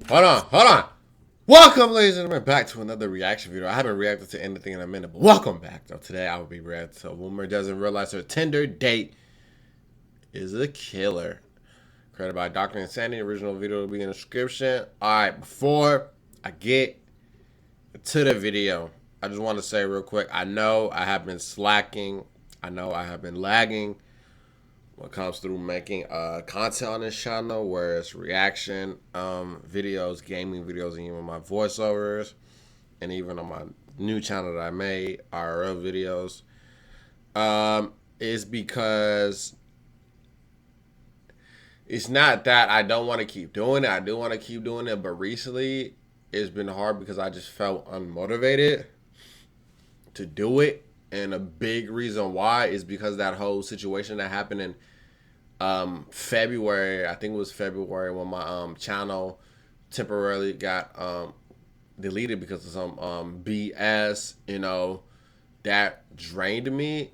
Hold on. Welcome, ladies and gentlemen, back to another reaction video. I haven't reacted to anything in a minute, but welcome back. So today I will be reacting to a woman doesn't realize her Tinder date is a killer. Created by Dr. Insanity. Original video will be in the description. Alright, before I get to the video, I just want to say real quick, I know I have been slacking. I know I have been lagging when it comes through making content on this channel, where it's reaction videos, gaming videos, and even my voiceovers, and even on my new channel that I made, IRL videos, is because it's not that I don't want to keep doing it. I do want to keep doing it, but recently it's been hard because I just felt unmotivated to do it. And a big reason why is because that whole situation that happened in February, I think it was February, when my channel temporarily got deleted because of some BS, you know, that drained me.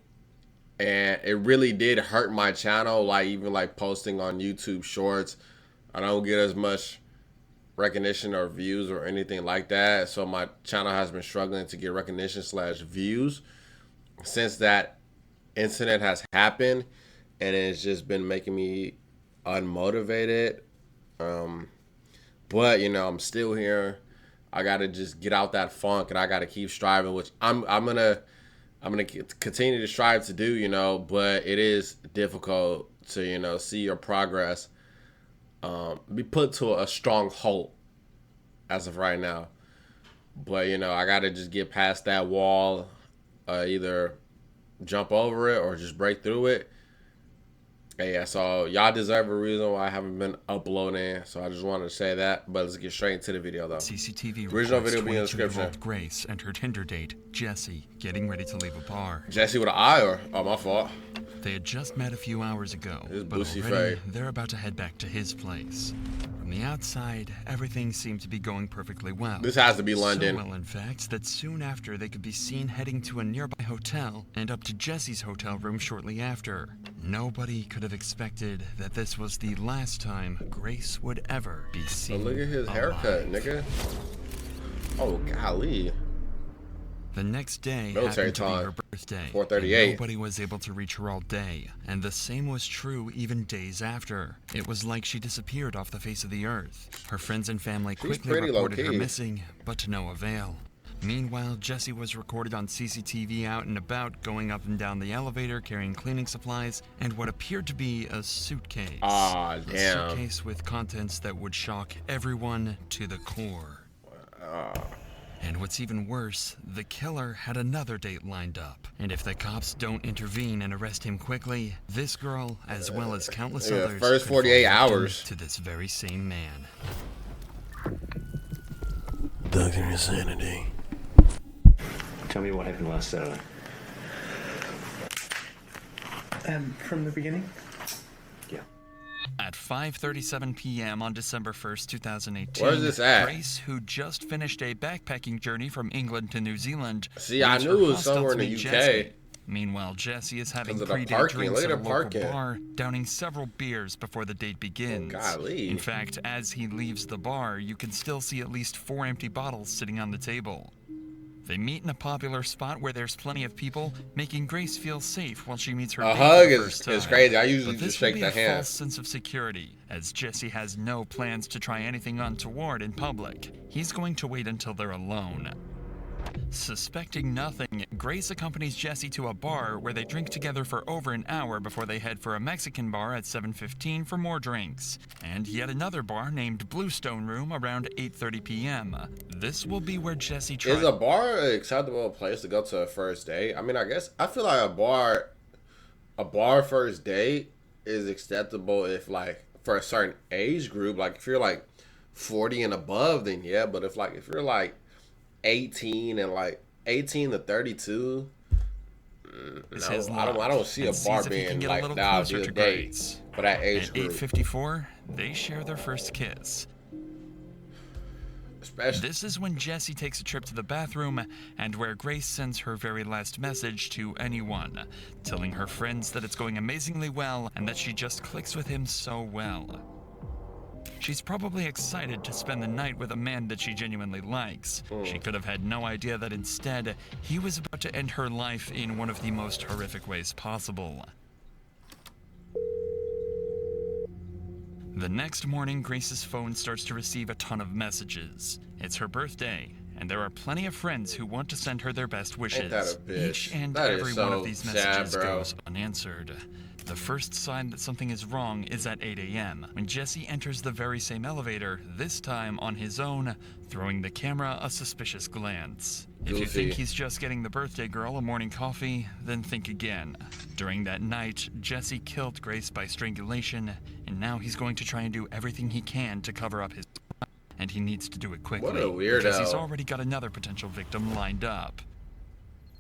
And it really did hurt my channel, like even like posting on YouTube Shorts. I don't get as much recognition or views or anything like that. So my channel has been struggling to get recognition / views since that incident has happened, and it's just been making me unmotivated. But you know, I'm still here. I gotta just get out that funk, and I gotta keep striving, which I'm gonna continue to strive to do, you know. But it is difficult to, you know, see your progress be put to a strong halt as of right now. But you know, I gotta just get past that wall. Either jump over it or just break through it. And yeah, so y'all deserve a reason why I haven't been uploading. So I just wanted to say that. But let's get straight into the video, though. CCTV original video being in the description. Grace and her Tinder date, Jesse, getting ready to leave a bar. Jesse with an I, or oh, my fault. They had just met a few hours ago, but already they're about to head back to his place. From the outside, everything seemed to be going perfectly well. This has to be London. So well, in fact, that soon after they could be seen heading to a nearby hotel and up to Jesse's hotel room shortly after. Nobody could have expected that this was the last time Grace would ever be seen. Oh, look at his haircut, nigga. Oh, golly. The next day military happened to time. be her birthday. 4:38. Nobody was able to reach her all day, and the same was true even days after. It was like she disappeared off the face of the earth. Her friends and family quickly reported her missing, but to no avail. Meanwhile, Jesse was recorded on CCTV out and about, going up and down the elevator, carrying cleaning supplies, and what appeared to be a suitcase. Ah, damn. A suitcase with contents that would shock everyone to the core. And what's even worse, the killer had another date lined up. And if the cops don't intervene and arrest him quickly, this girl, as well as countless others, first 48 hours to this very same man. Dr. Insanity. Tell me what happened last Saturday. From the beginning? Yeah. At 5:37 p.m. on December 1st, 2018, where's this at? Grace, who just finished a backpacking journey from England to New Zealand, see, I knew it was somewhere in the UK. Jesse. Meanwhile, Jesse is having pre-date drinks at a local bar, downing several beers before the date begins. Oh, golly. In fact, as he leaves the bar, you can still see at least 4 empty bottles sitting on the table. They meet in a popular spot where there's plenty of people, making Grace feel safe while she meets her a date hug for the first is time. crazy. I usually But just shake the hand. this will be a false sense of security, as Jesse has no plans to try anything untoward in public. He's going to wait until they're alone. Suspecting nothing, Grace accompanies Jesse to a bar where they drink together for over an hour before they head for a Mexican bar at 7:15 for more drinks, and yet another bar named Bluestone Room around 8:30 p.m. This will be where Jesse tries. Is a bar an acceptable place to go to a first date? I mean, I guess I feel like a bar first date is acceptable if, like, for a certain age group. Like if you're like 40 and above, then yeah. But if you're like 18 and like 18 to 32, no, I don't see a bar being like that a date for that age group. At 8:54, they share their first kiss. This is when Jesse takes a trip to the bathroom and where Grace sends her very last message to anyone, telling her friends that it's going amazingly well and that she just clicks with him so well. She's probably excited to spend the night with a man that she genuinely likes. She could have had no idea that instead, he was about to end her life in one of the most horrific ways possible. The next morning, Grace's phone starts to receive a ton of messages. It's her birthday, and there are plenty of friends who want to send her their best wishes. Ain't that a bitch? Each and That is every so one of these sad, messages bro. goes unanswered. The first sign that something is wrong is at 8 a.m. when Jesse enters the very same elevator, this time on his own, throwing the camera a suspicious glance. If you think he's just getting the birthday girl a morning coffee, then think again. During that night, Jesse killed Grace by strangulation, and now he's going to try and do everything he can to cover up his crime, and he needs to do it quickly. What a weirdo. Because he's already got another potential victim lined up.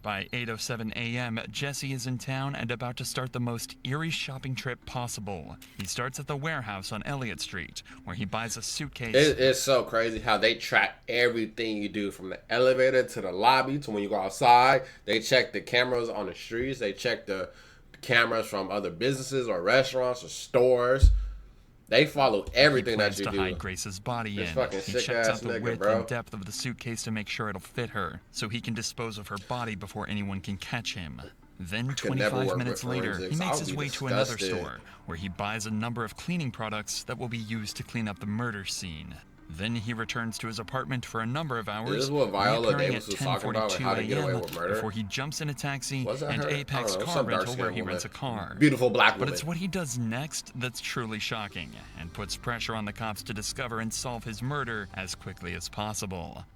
By 8:07 a.m., Jesse is in town and about to start the most eerie shopping trip possible. He starts at the warehouse on Elliott Street, where he buys a suitcase. It's so crazy how they track everything you do from the elevator to the lobby to when you go outside. They check the cameras on the streets. They check the cameras from other businesses or restaurants or stores. They follow everything that you to do. hide Grace's body This in. fucking He sick checks ass out the nigga, width bro. and depth of the suitcase to make sure it'll fit her, so he can dispose of her body before anyone can catch him. Then, could never 25 work minutes with later, forensics. he I makes would his be way to another disgusted. store, where he buys a number of cleaning products that will be used to clean up the murder scene. Then he returns to his apartment for a number of hours, This is what Viola reappearing Davis at was talking about, like 10:42 how to get away a.m. with murder. before he jumps in a taxi Was that and her? I Apex don't know, Car some Rental dark-skinned where he woman. rents a car. Beautiful black But woman. it's what he does next that's truly shocking, and puts pressure on the cops to discover and solve his murder as quickly as possible.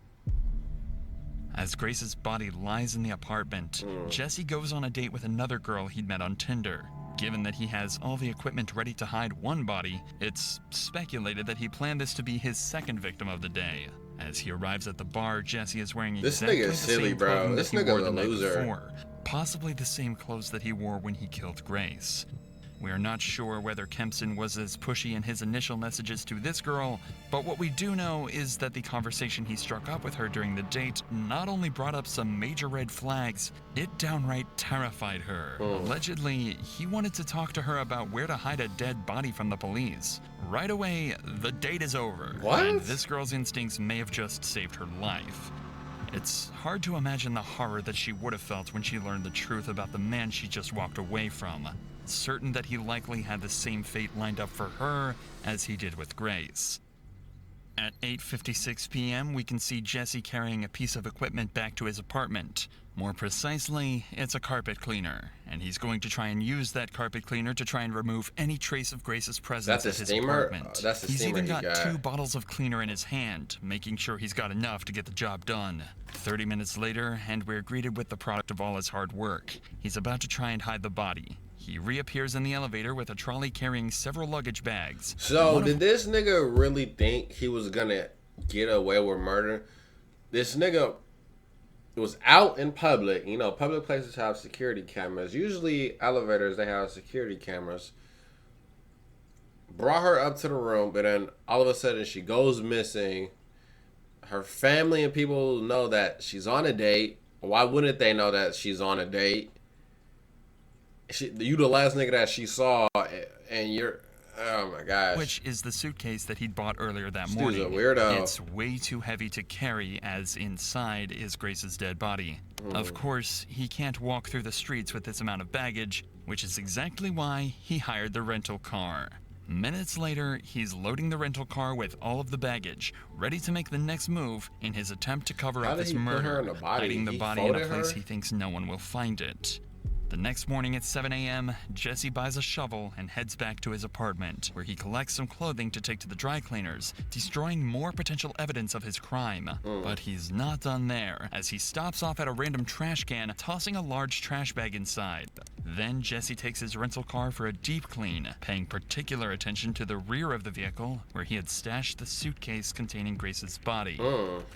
As Grace's body lies in the apartment, Jesse goes on a date with another girl he'd met on Tinder. Given that he has all the equipment ready to hide one body, it's speculated that he planned this to be his second victim of the day. As he arrives at the bar, Jesse is wearing This exactly nigga the is silly, same bro. clothing This that he nigga's wore a the night loser. before, possibly the same clothes that he wore when he killed Grace. We are not sure whether Kempson was as pushy in his initial messages to this girl, but what we do know is that the conversation he struck up with her during the date not only brought up some major red flags, it downright terrified her. Allegedly, he wanted to talk to her about where to hide a dead body from the police. Right away, the date is over. What? And this girl's instincts may have just saved her life. It's hard to imagine the horror that she would have felt when she learned the truth about the man she just walked away from, certain that he likely had the same fate lined up for her as he did with Grace. At 8:56 p.m., we can see Jesse carrying a piece of equipment back to his apartment. More precisely, it's a carpet cleaner, and he's going to try and use that carpet cleaner to try and remove any trace of Grace's presence That's a at his steamer? apartment. That's the He's steamer even he got got. 2 bottles of cleaner in his hand, making sure he's got enough to get the job done. 30 minutes later, and we're greeted with the product of all his hard work. He's about to try and hide the body. He reappears in the elevator with a trolley carrying several luggage bags. So, did this nigga really think he was gonna get away with murder? This nigga was out in public. You know, public places have security cameras. Usually, elevators, they have security cameras. Brought her up to the room, but then all of a sudden she goes missing. Her family and people know that she's on a date. Why wouldn't they know that she's on a date? You the last nigga that she saw, and you're, oh my gosh. Which is the suitcase that he'd bought earlier that This dude's morning. a weirdo. It's way too heavy to carry, as inside is Grace's dead body. Of course, he can't walk through the streets with this amount of baggage, which is exactly why he hired the rental car. Minutes later, he's loading the rental car with all of the baggage, ready to make the next move in his attempt to cover How up did this he put murder, her in the body? hiding the He body in a folded place her? he thinks no one will find it. The next morning at 7 a.m., Jesse buys a shovel and heads back to his apartment, where he collects some clothing to take to the dry cleaners, destroying more potential evidence of his crime. But he's not done there, as he stops off at a random trash can, tossing a large trash bag inside. Then Jesse takes his rental car for a deep clean, paying particular attention to the rear of the vehicle, where he had stashed the suitcase containing Grace's body.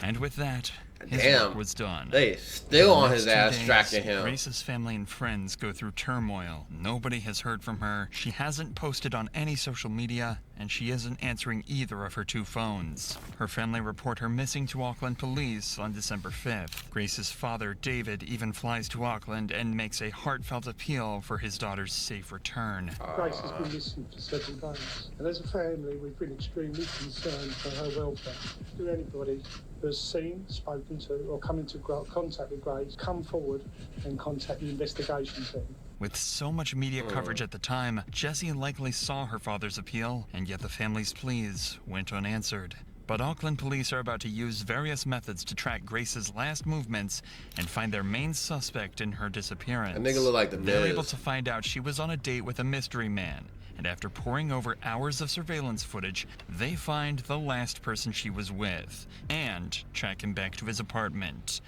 And with that, his Damn. work was done. They still For the on his next 2 ass days, tracking him. Grace's family and friends go through turmoil. Nobody has heard from her. She hasn't posted on any social media, and she isn't answering either of her two phones. Her family report her missing to Auckland police on December 5th. Grace's father, David, even flies to Auckland and makes a heartfelt appeal for his daughter's safe return. Grace has been missing for several days, and as a family, we've been extremely concerned for her welfare. Do anybody who has seen, spoken to, or come into contact with Grace come forward and contact the investigation team? With so much media coverage at the time, Jessie likely saw her father's appeal, and yet the family's pleas went unanswered. But Auckland police are about to use various methods to track Grace's last movements and find their main suspect in her disappearance. That nigga look like the They're Miz. able to find out she was on a date with a mystery man, and after poring over hours of surveillance footage, they find the last person she was with, and track him back to his apartment.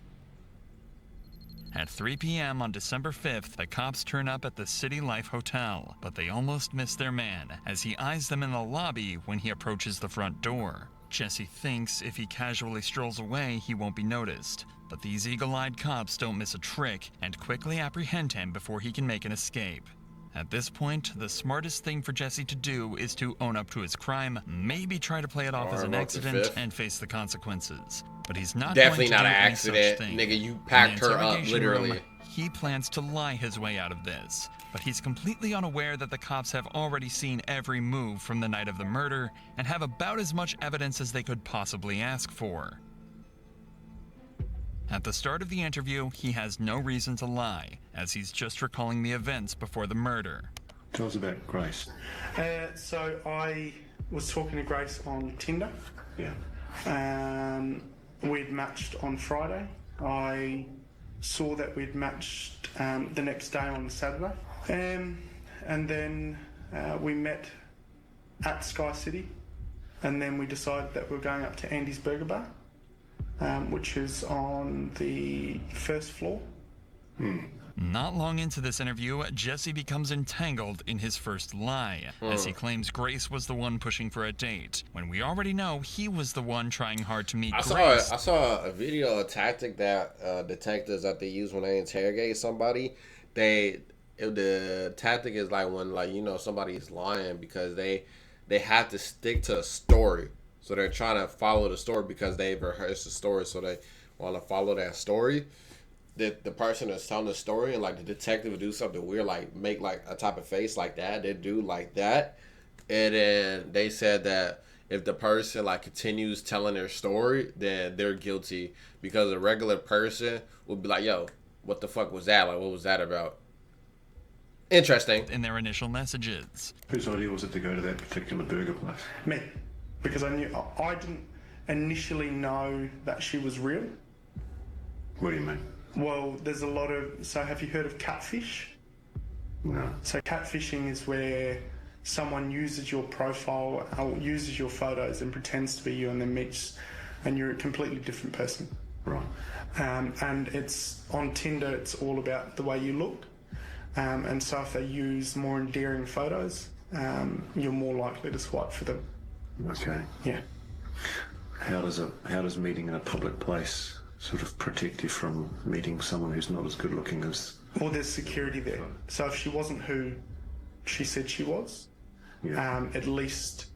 At 3 p.m. on December 5th, the cops turn up at the City Life Hotel, but they almost miss their man, as he eyes them in the lobby when he approaches the front door. Jessie thinks if he casually strolls away, he won't be noticed, but these eagle-eyed cops don't miss a trick and quickly apprehend him before he can make an escape. At this point, the smartest thing for Jessie to do is to own up to his crime, maybe try to play it off as an accident and face the consequences. But he's not Definitely going to not do an any such accident, thing. nigga. You In packed the her up, interrogation literally. room, he plans to lie his way out of this, but he's completely unaware that the cops have already seen every move from the night of the murder and have about as much evidence as they could possibly ask for. At the start of the interview, he has no reason to lie, as he's just recalling the events before the murder. Tell us about Grace. So I was talking to Grace on Tinder. Yeah. We'd matched on Friday. I saw that we'd matched the next day on Saturday. And then we met at Sky City. And then we decided that we were going up to Andy's Burger Bar, which is on the first floor. Not long into this interview, Jessie becomes entangled in his first lie, as he claims Grace was the one pushing for a date, when we already know he was the one trying hard to meet Grace. I saw a video, a tactic that detectives that they use when they interrogate somebody. The tactic is like when, like, you know, somebody's lying because they have to stick to a story. So they're trying to follow the story because they've rehearsed the story, so they want to follow that story. The person that's telling the story, and like the detective would do something weird, like make like a type of face like that. They do like that, and then they said that if the person like continues telling their story, then they're guilty, because a regular person would be like, "Yo, what the fuck was that? Like, what was that about?" Interesting. In their initial messages. Whose idea was it to go to that particular burger place? Me. Because I didn't initially know that she was real. What do you mean? Well, there's a lot of... So have you heard of catfish? No. So catfishing is where someone uses your profile or uses your photos and pretends to be you and then meets and you're a completely different person. Right. And it's on Tinder, it's all about the way you look. And so if they use more endearing photos, you're more likely to swipe for them. Okay. Yeah. How does meeting in a public place sort of protect you from meeting someone who's not as good looking as... Well, there's security there. So if she wasn't who she said she was, at least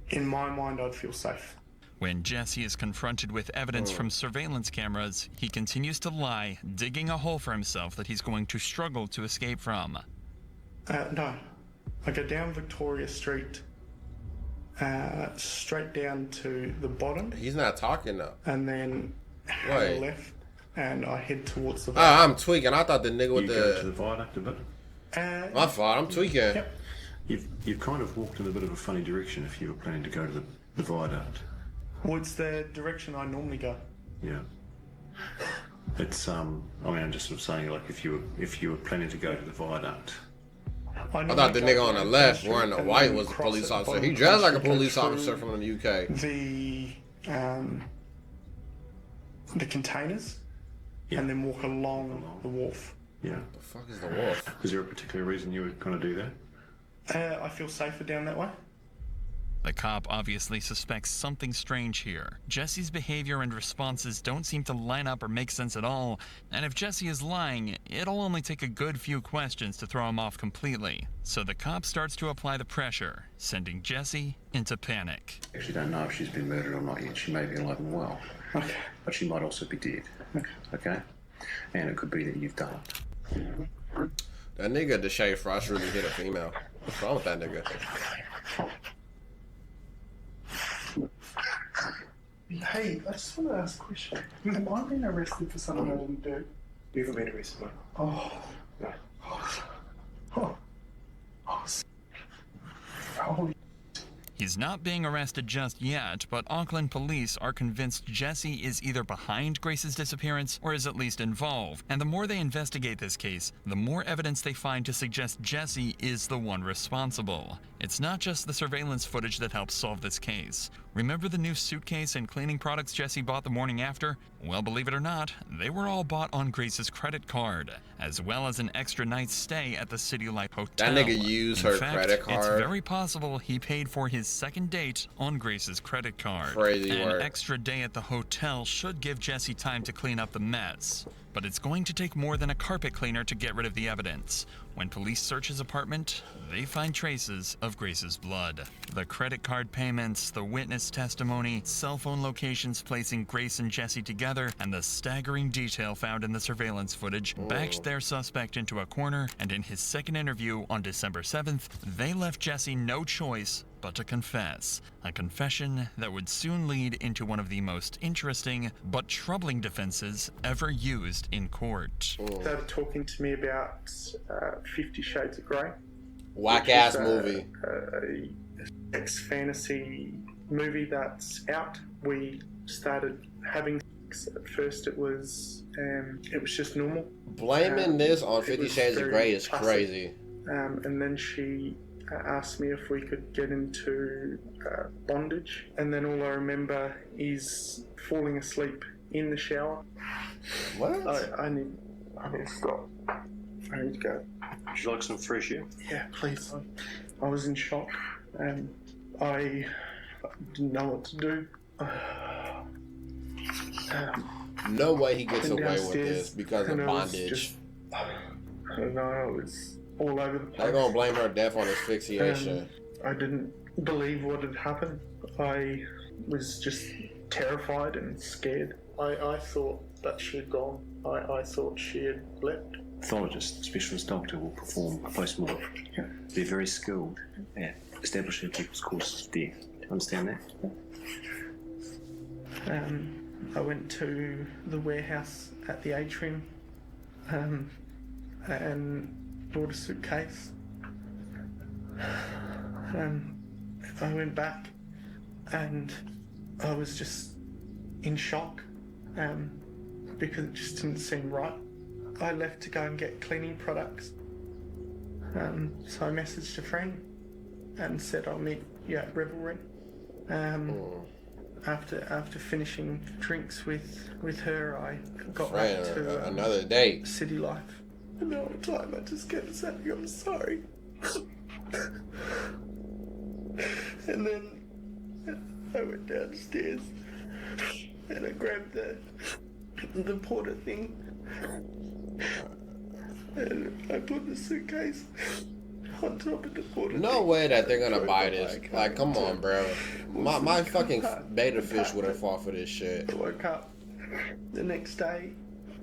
in my mind, I'd feel safe. When Jessie is confronted with evidence from surveillance cameras, he continues to lie, digging a hole for himself that he's going to struggle to escape from. No. I go down Victoria Street, straight down to the bottom. He's not talking though. And then have a left, and I head towards the Ah, I'm tweaking. I thought the nigga with You go to the viaduct a bit? My fault. I'm tweaking. Yep. You've kind of walked in a bit of a funny direction if you were planning to go to the viaduct. Well, it's the direction I normally go. Yeah. It's I mean, I'm just sort of saying, like, if you were planning to go to the viaduct. I thought the nigga on the left wearing the white was a police officer. He dressed like a police officer from the UK. The containers, and then walk along the wharf. Yeah. The fuck is the wolf? Is there a particular reason you would kind of do that? I feel safer down that way. The cop obviously suspects something strange here. Jesse's behavior and responses don't seem to line up or make sense at all, and if Jesse is lying, it'll only take a good few questions to throw him off completely. So the cop starts to apply the pressure, sending Jesse into panic. Actually don't know if she's been murdered or not yet. She may be alive and well. Okay. But she might also be dead. Okay? And it could be that you've done it. That nigga, the Shade Frost, really hit a female. What's wrong with that nigga? Hey, I just want to ask a question. Have I been arrested for something I didn't do? You haven't been arrested, mate. Oh. No. Oh. Holy. He's not being arrested just yet, but Auckland police are convinced Jesse is either behind Grace's disappearance or is at least involved. And the more they investigate this case, the more evidence they find to suggest Jesse is the one responsible. It's not just the surveillance footage that helps solve this case. Remember the new suitcase and cleaning products Jesse bought the morning after? Well, believe it or not, they were all bought on Grace's credit card, as well as an extra night's stay at the City Life Hotel. That nigga used her credit card. It's very possible he paid for his second date on Grace's credit card. Crazy An work. extra day at the hotel should give Jesse time to clean up the mess. But it's going to take more than a carpet cleaner to get rid of the evidence. When police search his apartment, they find traces of Grace's blood. The credit card payments, the witness testimony, cell phone locations placing Grace and Jesse together, and the staggering detail found in the surveillance footage backed their suspect into a corner, and in his second interview on December 7th, they left Jesse no choice but to confess. A confession that would soon lead into one of the most interesting but troubling defenses ever used in court. Started talking to me about 50 Shades of Grey. Whack ass movie. A sex fantasy movie that's out. We started having sex. At first it was just normal. Blaming this on It 50 was Shades of very Grey is classic. crazy. And then she asked me if we could get into bondage. And then all I remember is falling asleep in the shower. What? I need to stop. I need to go. Would you like some fresh air? Yeah, please. I was in shock. I didn't know what to do. No way he gets Went away with downstairs, this because of and I was bondage. just- I don't know, it was all over the place. They're gonna blame her death on asphyxiation. I didn't believe what had happened. I was just terrified and scared. I thought that she had gone. I thought she had left. Pathologist, specialist doctor will perform a post-mortem. Yeah. They're very skilled at establishing people's causes of death. Do you understand that? I went to the warehouse at the atrium and bought a suitcase. I went back and I was just in shock because it just didn't seem right. I left to go and get cleaning products. So I messaged a friend and said I'll meet you at Revelry. After finishing drinks with her, I got back to another date. City Life. And the whole time I just kept saying, I'm sorry. And then I went downstairs and I grabbed the porter thing and I put the suitcase on top of the porter No thing. way that they're gonna Drove buy my this. car Like, come to- on, bro. My fucking beta fish would have fought for this shit. I woke up the next day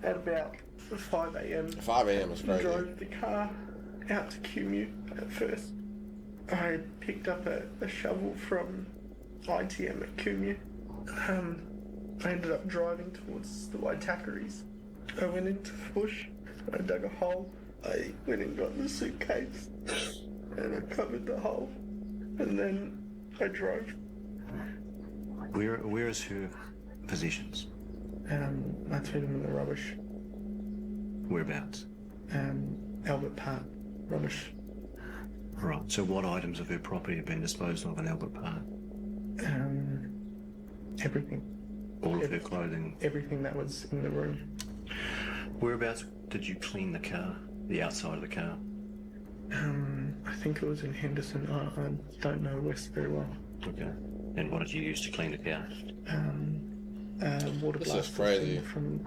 at about 5 a.m. 5 a.m. is crazy. Drove the car out to Cumu at first. I had picked up a shovel from ITM at Cumu. I ended up driving towards the Waitakaris. I went into the bush, I dug a hole, I went and got the suitcase and I covered the hole and then I drove. Where is her possessions? I threw them in the rubbish. Whereabouts? Albert Park rubbish. Right. So what items of her property have been disposed of in Albert Park? Everything. All of her clothing. Everything that was in the room. Whereabouts did you clean the car? The outside of the car? I think it was in Henderson. I don't know West very well. Okay. And what did you use to clean the car? Water This is blast crazy. from.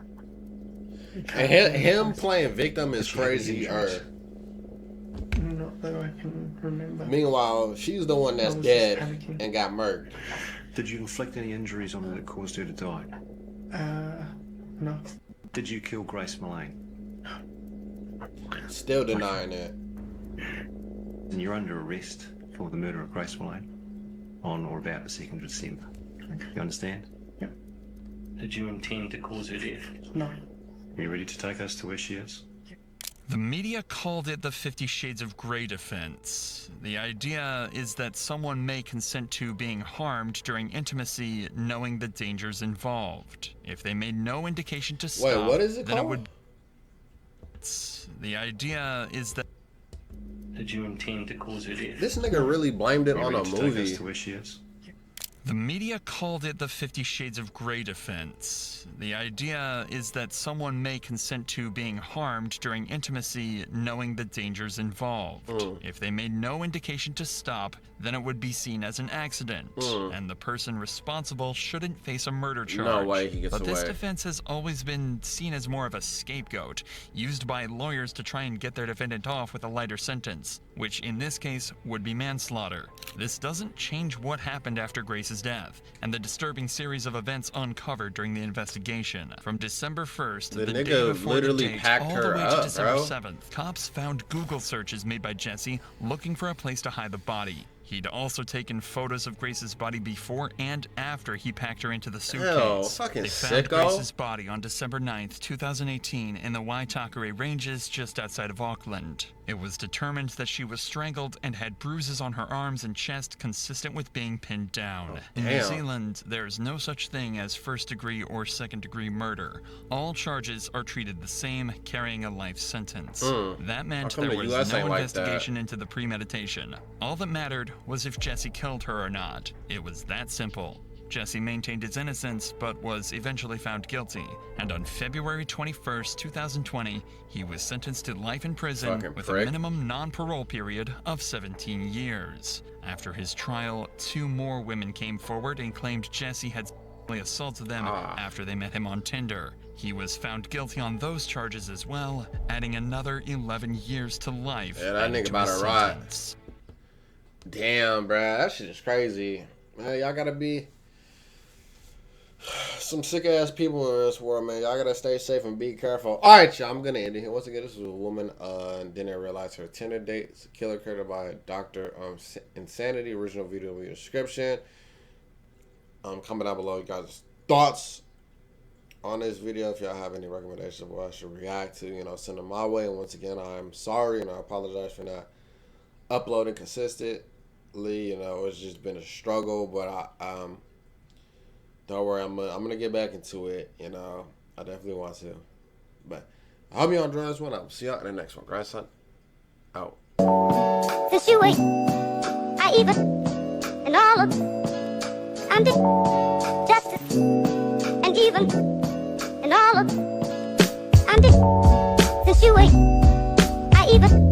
And him playing victim is crazy. Not that I can remember. Meanwhile, she's the one that's I was dead just panicking. and got murdered. Did you inflict any injuries on her that caused her to die? No. Did you kill Grace Mullane? Still denying that. And you're under arrest for the murder of Grace Mullane on or about the 2nd of December. You understand? Yep. Did you intend to cause her death? No. Are you ready to take us to where she is? The media called it the 50 Shades of Grey defense. The idea is that someone may consent to being harmed during intimacy knowing the dangers involved. If they made no indication to stop, Wait, what is it then called? it would... The idea is that... Did you intend to cause her death? This nigga really blamed it Are you on a ready to take us movie. to where she is? The media called it the 50 Shades of Grey defense. The idea is that someone may consent to being harmed during intimacy knowing the dangers involved. If they made no indication to stop, then it would be seen as an accident, and the person responsible shouldn't face a murder charge. No way he gets But this away. defense has always been seen as more of a scapegoat, used by lawyers to try and get their defendant off with a lighter sentence, which in this case would be manslaughter. This doesn't change what happened after Grace's death, and the disturbing series of events uncovered during the investigation. From December 1st, The day nigga before literally the date, packed all her the way up, to December bro. 7th, cops found Google searches made by Jesse looking for a place to hide the body. He'd also taken photos of Grace's body before and after he packed her into the suitcase. fucking They found sicko. Grace's body on December 9th, 2018 in the Waitakere Ranges just outside of Auckland. It was determined that she was strangled and had bruises on her arms and chest consistent with being pinned down. In New damn. Zealand, there is no such thing as first-degree or second-degree murder. All charges are treated the same, carrying a life sentence. That meant How come there the was US no ain't like that? investigation into the premeditation. All that mattered was if Jesse killed her or not. It was that simple. Jesse maintained his innocence, but was eventually found guilty. And on February 21st, 2020, he was sentenced to life in prison Fucking with a prick. minimum non-parole period of 17 years. After his trial, 2 more women came forward and claimed Jesse had sexually assaulted them after they met him on Tinder. He was found guilty on those charges as well, adding another 11 years to life. Yeah, that added nigga to about his to rot. sentence. Damn, bruh. That shit is crazy. Man, y'all gotta be some sick ass people in this world, man. Y'all gotta stay safe and be careful. All right, y'all. I'm gonna end it here. Once again, this was a woman and didn't realize her Tinder date. It's a killer created by Dr. Insanity. Original video in the description. Comment down below you guys' thoughts on this video. If y'all have any recommendations of what I should react to, send them my way. And once again, I'm sorry and I apologize for not uploading consistently. It's just been a struggle, but don't worry, I'm gonna get back into it. I definitely want to. But I hope you enjoyed this one. I'll see y'all in the next one. Grandson out. Since you ain't, I even, and all of, I'm the justice, and even, and all of, I'm the, since you ain't, I even.